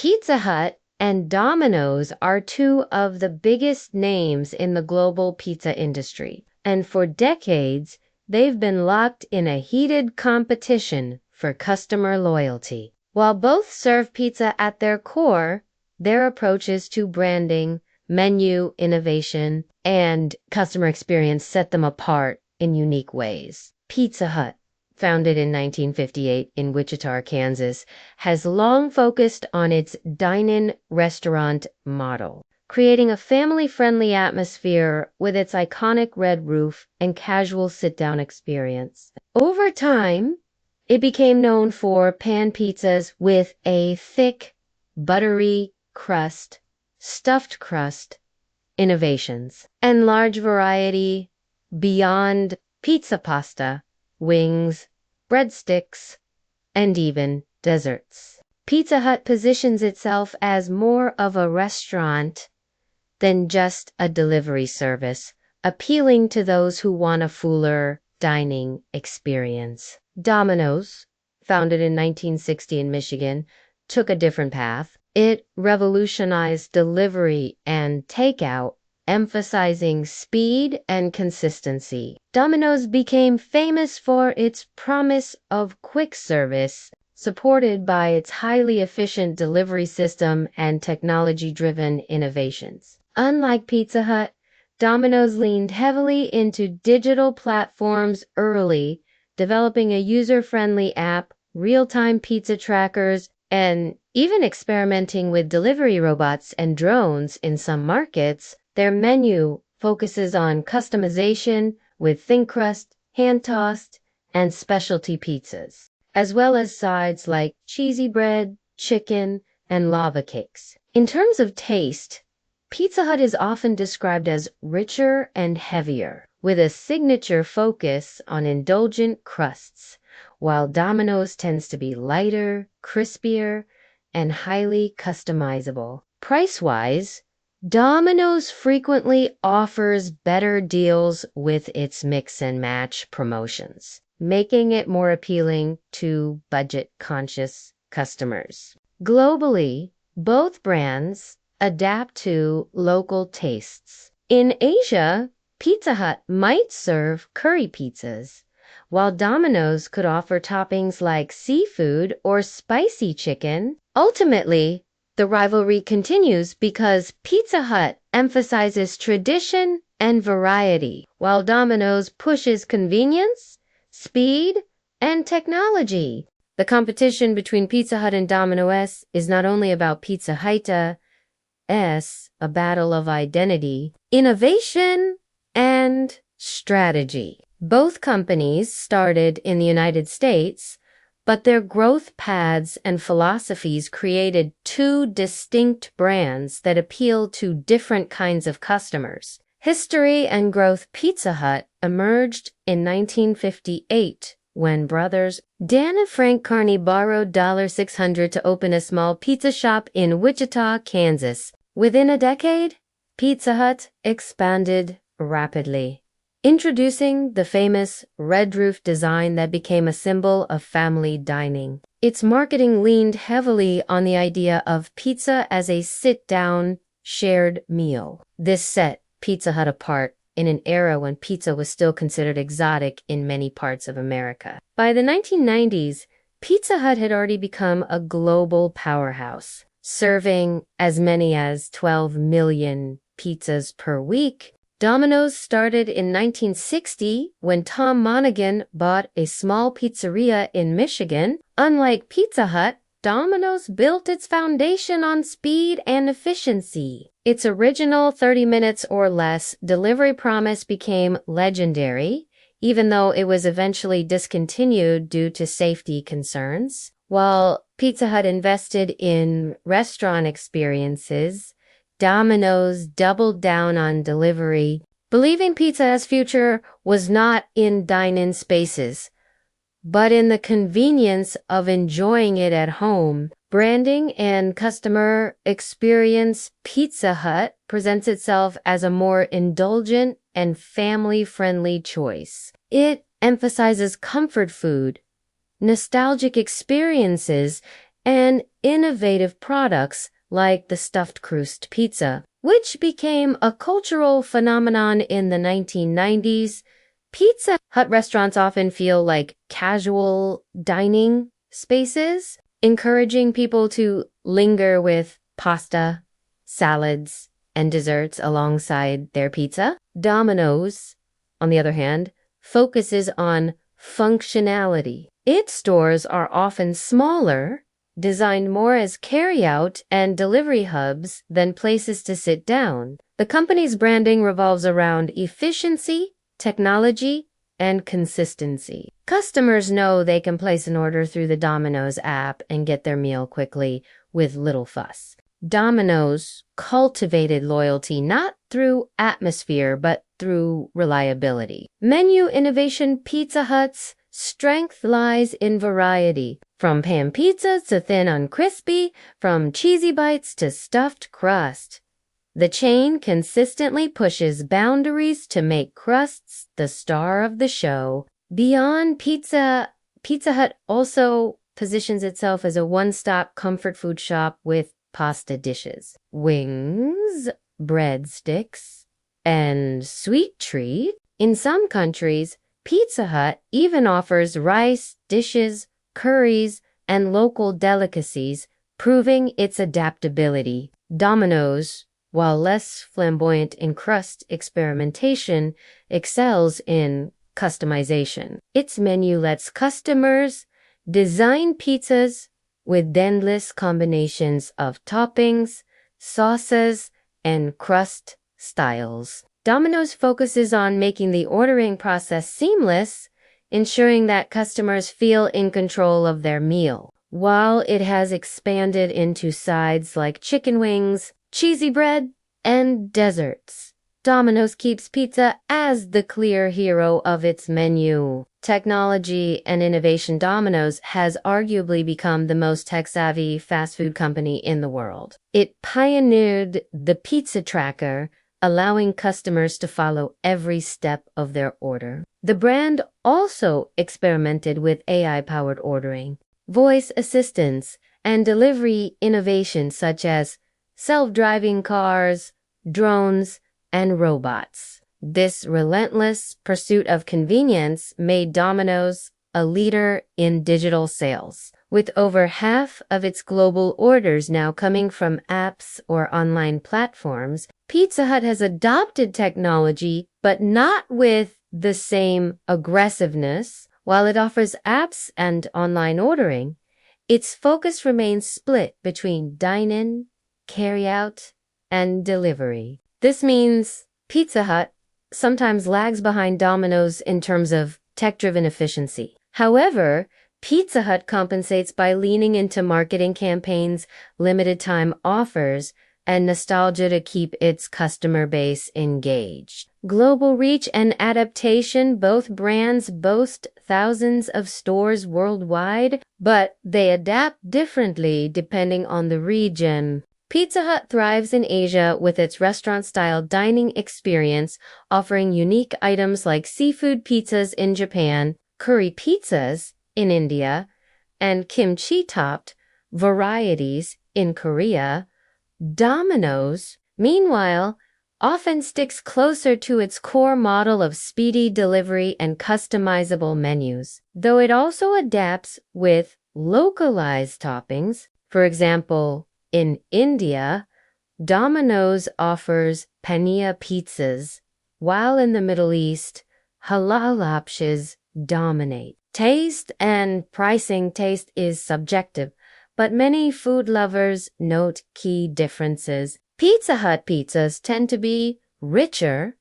Pizza Hut and Domino's are two of the biggest names in the global pizza industry, and for decades, they've been locked in a heated competition for customer loyalty. While both serve pizza at their core, their approaches to branding, menu innovation, and customer experience set them apart in unique ways. Pizza Hut, founded in 1958 in Wichita, Kansas, has long focused on its dine-in restaurant model, creating a family-friendly atmosphere with its iconic red roof and casual sit-down experience. Over time, it became known for pan pizzas with a thick, buttery crust, stuffed crust, innovations, and large variety beyond pizza pasta, wings, breadsticks, and even desserts. Pizza Hut positions itself as more of a restaurant than just a delivery service, appealing to those who want a fuller dining experience. Domino's, founded in 1960 in Michigan, took a different path. It revolutionized delivery and takeout, emphasizing speed and consistency. Domino's became famous for its promise of quick service, supported by its highly efficient delivery system and technology-driven innovations. Unlike Pizza Hut, Domino's leaned heavily into digital platforms early, developing a user-friendly app, real-time pizza trackers, and even experimenting with delivery robots and drones in some markets. Their menu focuses on customization with thin crust, hand-tossed, and specialty pizzas, as well as sides like cheesy bread, chicken, and lava cakes. In terms of taste, Pizza Hut is often described as richer and heavier, with a signature focus on indulgent crusts, while Domino's tends to be lighter, crispier, and highly customizable. Price-wise, Domino's frequently offers better deals with its mix and match promotions, making it more appealing to budget-conscious customers. Globally, both brands adapt to local tastes. In Asia, Pizza Hut might serve curry pizzas, while Domino's could offer toppings like seafood or spicy chicken. Ultimately, the rivalry continues because Pizza Hut emphasizes tradition and variety, while Domino's pushes convenience, speed, and technology. The competition between Pizza Hut and Domino's is not only about Pizza Hut's a battle of identity, innovation, and strategy. Both companies started in the United States, but their growth paths and philosophies created two distinct brands that appeal to different kinds of customers. History and growth. Pizza Hut emerged in 1958 when brothers Dan and Frank Carney borrowed $600 to open a small pizza shop in Wichita, Kansas. Within a decade, Pizza Hut expanded rapidly, introducing the famous red roof design that became a symbol of family dining. Its marketing leaned heavily on the idea of pizza as a sit-down, shared meal. This set Pizza Hut apart in an era when pizza was still considered exotic in many parts of America. By the 1990s, Pizza Hut had already become a global powerhouse, serving as many as 12 million pizzas per week. Domino's started in 1960 when Tom Monaghan bought a small pizzeria in Michigan. Unlike Pizza Hut, Domino's built its foundation on speed and efficiency. Its original 30 minutes or less delivery promise became legendary, even though it was eventually discontinued due to safety concerns. While Pizza Hut invested in restaurant experiences, Domino's doubled down on delivery, believing pizza's future was not in dine-in spaces, but in the convenience of enjoying it at home. Branding and customer experience. Pizza Hut presents itself as a more indulgent and family-friendly choice. It emphasizes comfort food, nostalgic experiences, and innovative products like the stuffed crust pizza, which became a cultural phenomenon in the 1990s. Pizza Hut restaurants often feel like casual dining spaces, encouraging people to linger with pasta, salads, and desserts alongside their pizza. Domino's, on the other hand, focuses on functionality. Its stores are often smaller, designed more as carry-out and delivery hubs than places to sit down. The company's branding revolves around efficiency, technology, and consistency. Customers know they can place an order through the Domino's app and get their meal quickly with little fuss. Domino's cultivated loyalty not through atmosphere but through reliability. Menu innovation. Pizza Hut's strength lies in variety. From pan pizzas to thin and crispy, from cheesy bites to stuffed crust. The chain consistently pushes boundaries to make crusts the star of the show. Beyond pizza, Pizza Hut also positions itself as a one-stop comfort food shop with pasta dishes, wings, breadsticks, and sweet treats. In some countries, Pizza Hut even offers rice dishes, curries, and local delicacies, proving its adaptability. Domino's, while less flamboyant in crust experimentation, excels in customization. Its menu lets customers design pizzas with endless combinations of toppings, sauces, and crust styles. Domino's focuses on making the ordering process seamless, ensuring that customers feel in control of their meal. While it has expanded into sides like chicken wings, cheesy bread, and desserts, Domino's keeps pizza as the clear hero of its menu. Technology and innovation. Domino's has arguably become the most tech-savvy fast food company in the world. It pioneered the pizza tracker, allowing customers to follow every step of their order. The brand also experimented with AI-powered ordering, voice assistants, and delivery innovations such as self-driving cars, drones, and robots. This relentless pursuit of convenience made Domino's a leader in digital sales, with over half of its global orders now coming from apps or online platforms. Pizza Hut has adopted technology, but not with the same aggressiveness. While it offers apps and online ordering, its focus remains split between dine-in, carry-out, and delivery. This means Pizza Hut sometimes lags behind Domino's in terms of tech-driven efficiency. However, Pizza Hut compensates by leaning into marketing campaigns, limited-time offers, and nostalgia to keep its customer base engaged. Global reach and adaptation. Both brands boast thousands of stores worldwide, but they adapt differently depending on the region. Pizza Hut thrives in Asia with its restaurant-style dining experience, offering unique items like seafood pizzas in Japan, curry pizzas in India, and kimchi-topped varieties in Korea. Domino's, meanwhile, often sticks closer to its core model of speedy delivery and customizable menus, though it also adapts with localized toppings. For example, in India, Domino's offers paneer pizzas, while in the Middle East, halal options dominate. Taste and pricing. Taste is subjective, but many food lovers note key differences. Pizza Hut pizzas tend to be richer,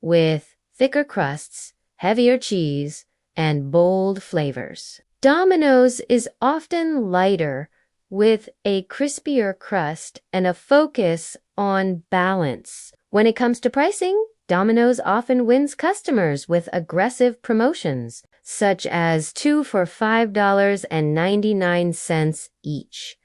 with thicker crusts, heavier cheese, and bold flavors. Domino's is often lighter, with a crispier crust and a focus on balance. When it comes to pricing, Domino's often wins customers with aggressive promotions, such as 2 for $5.99 each,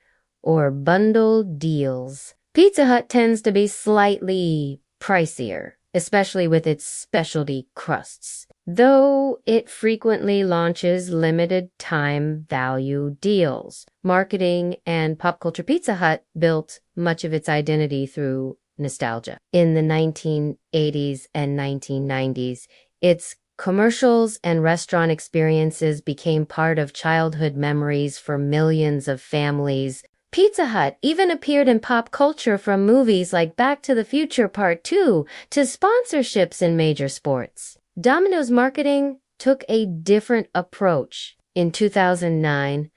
or bundle deals. Pizza Hut tends to be slightly pricier, especially with its specialty crusts, though it frequently launches limited time value deals. Marketing and pop culture. Pizza Hut built much of its identity through nostalgia. In the 1980s and 1990s, its commercials and restaurant experiences became part of childhood memories for millions of families. Pizza Hut even appeared in pop culture, from movies like Back to the Future Part 2 to sponsorships in major sports. Domino's marketing took a different approach in 2009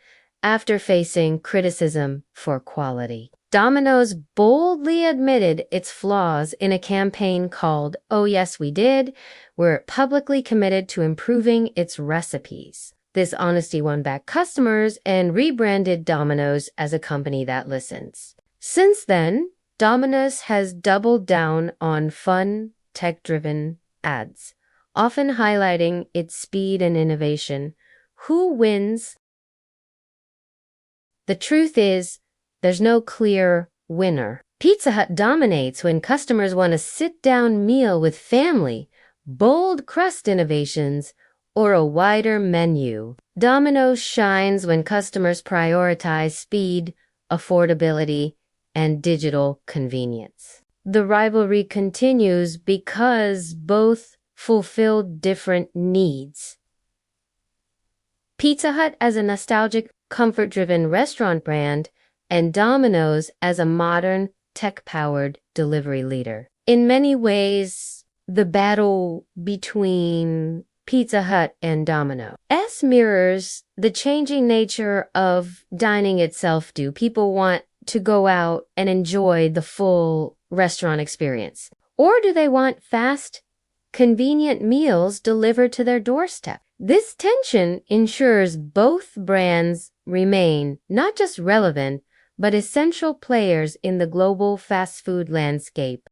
after facing criticism for quality. Domino's boldly admitted its flaws in a campaign called "Oh Yes We Did," where it publicly committed to improving its recipes. This honesty won back customers and rebranded Domino's as a company that listens. Since then, Domino's has doubled down on fun, tech-driven ads, often highlighting its speed and innovation. Who wins? The truth is, there's no clear winner. Pizza Hut dominates when customers want a sit-down meal with family, bold crust innovations, or a wider menu. Domino's shines when customers prioritize speed, affordability, and digital convenience. The rivalry continues because both fulfill different needs. Pizza Hut as a nostalgic, comfort-driven restaurant brand, and Domino's as a modern, tech-powered delivery leader. In many ways, the battle between Pizza Hut and Domino's mirrors the changing nature of dining itself. Do people want to go out and enjoy the full restaurant experience? Or do they want fast, convenient meals delivered to their doorstep? This tension ensures both brands remain not just relevant, but essential players in the global fast food landscape.